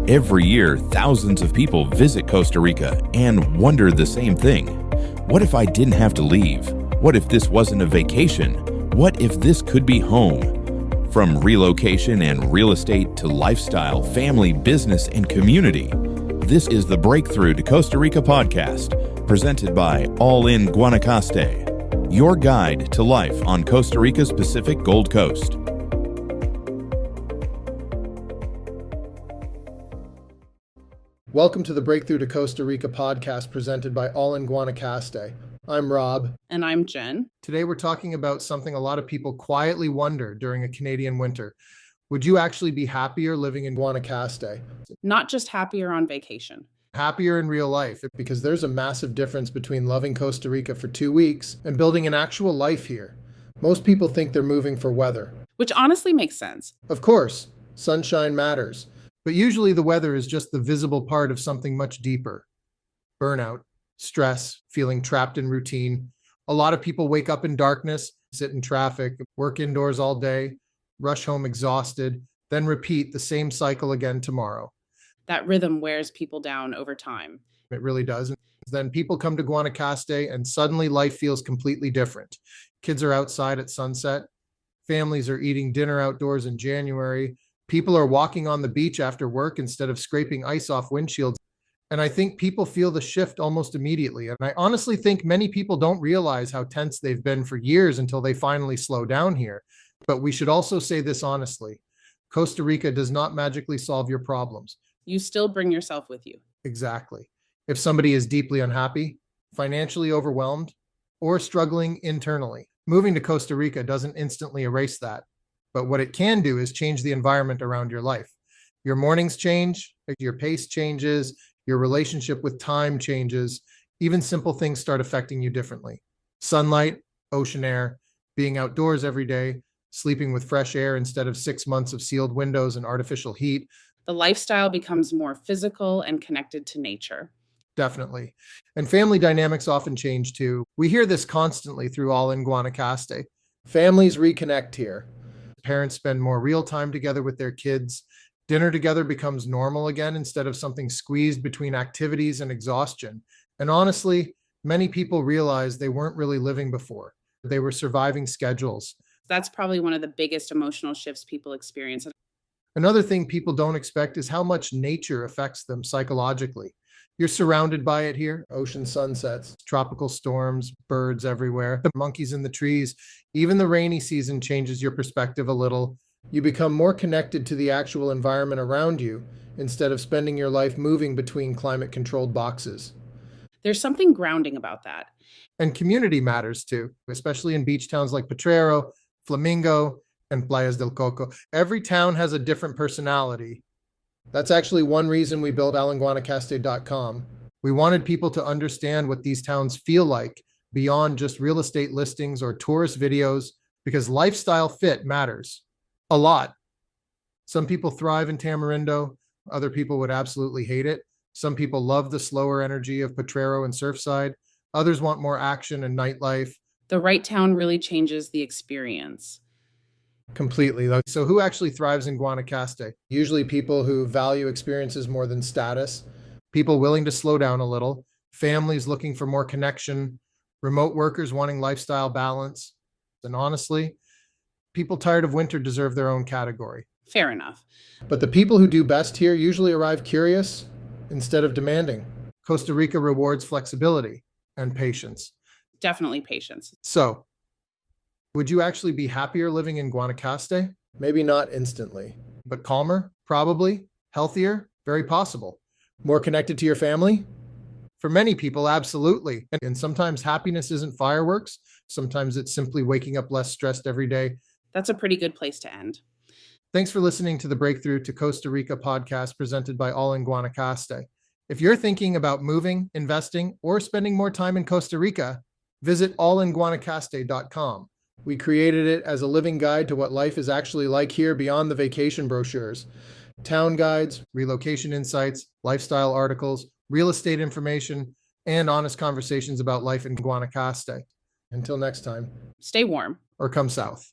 Every year, thousands of people visit Costa Rica and wonder the same thing. What if I didn't have to leave? What if this wasn't a vacation? What if this could be home? From relocation and real estate to lifestyle, family, business, and community, this is the Breakthrough to Costa Rica podcast, presented by All in Guanacaste, your guide to life on Costa Rica's Pacific Gold Coast. Welcome to the Breakthrough to Costa Rica podcast presented by All in Guanacaste. I'm Rob. And I'm Jen. Today we're talking about something a lot of people quietly wonder during a Canadian winter. Would you actually be happier living in Guanacaste? Not just happier on vacation. Happier in real life, because there's a massive difference between loving Costa Rica for 2 weeks and building an actual life here. Most people think they're moving for weather. Which honestly makes sense. Of course, sunshine matters. But usually the weather is just the visible part of something much deeper. Burnout, stress, feeling trapped in routine. A lot of people wake up in darkness, sit in traffic, work indoors all day, rush home exhausted, then repeat the same cycle again tomorrow. That rhythm wears people down over time. It really does. Then people come to Guanacaste and suddenly life feels completely different. Kids are outside at sunset. Families are eating dinner outdoors in January. People are walking on the beach after work instead of scraping ice off windshields. And I think people feel the shift almost immediately. And I honestly think many people don't realize how tense they've been for years until they finally slow down here. But we should also say this honestly. Costa Rica does not magically solve your problems. You still bring yourself with you. Exactly. If somebody is deeply unhappy, financially overwhelmed, or struggling internally, moving to Costa Rica doesn't instantly erase that. But what it can do is change the environment around your life. Your mornings change, your pace changes, your relationship with time changes. Even simple things start affecting you differently. Sunlight, ocean air, being outdoors every day, sleeping with fresh air instead of 6 months of sealed windows and artificial heat. The lifestyle becomes more physical and connected to nature. Definitely. And family dynamics often change too. We hear this constantly through All in Guanacaste. Families reconnect here. Parents spend more real time together with their kids. Dinner together becomes normal again instead of something squeezed between activities and exhaustion. And honestly, many people realize they weren't really living before. They were surviving schedules. That's probably one of the biggest emotional shifts people experience. Another thing people don't expect is how much nature affects them psychologically. You're surrounded by it here. Ocean sunsets, tropical storms, birds everywhere, the monkeys in the trees. Even the rainy season changes your perspective a little. You become more connected to the actual environment around you instead of spending your life moving between climate-controlled boxes. There's something grounding about that. And community matters too, especially in beach towns like Potrero, Flamingo, and Playas del Coco. Every town has a different personality. That's actually one reason we built allenguanacaste.com. We wanted people to understand what these towns feel like beyond just real estate listings or tourist videos, because lifestyle fit matters a lot. Some people thrive in Tamarindo. Other people would absolutely hate it. Some people love the slower energy of Potrero and Surfside. Others want more action and nightlife. The right town really changes the experience. Completely. So who actually thrives in Guanacaste? Usually people who value experiences more than status, people willing to slow down a little, families looking for more connection, remote workers wanting lifestyle balance. And honestly, people tired of winter deserve their own category. Fair enough. But the people who do best here usually arrive curious instead of demanding. Costa Rica rewards flexibility and patience. Definitely patience. So, would you actually be happier living in Guanacaste? Maybe not instantly. But calmer? Probably. Healthier? Very possible. More connected to your family? For many people, absolutely. And sometimes happiness isn't fireworks. Sometimes it's simply waking up less stressed every day. That's a pretty good place to end. Thanks for listening to the Breakthrough to Costa Rica podcast presented by All in Guanacaste. If you're thinking about moving, investing, or spending more time in Costa Rica, visit allinguanacaste.com. We created it as a living guide to what life is actually like here beyond the vacation brochures. Town guides, relocation insights, lifestyle articles, real estate information, and honest conversations about life in Guanacaste. Until next time. Stay warm. Or come south.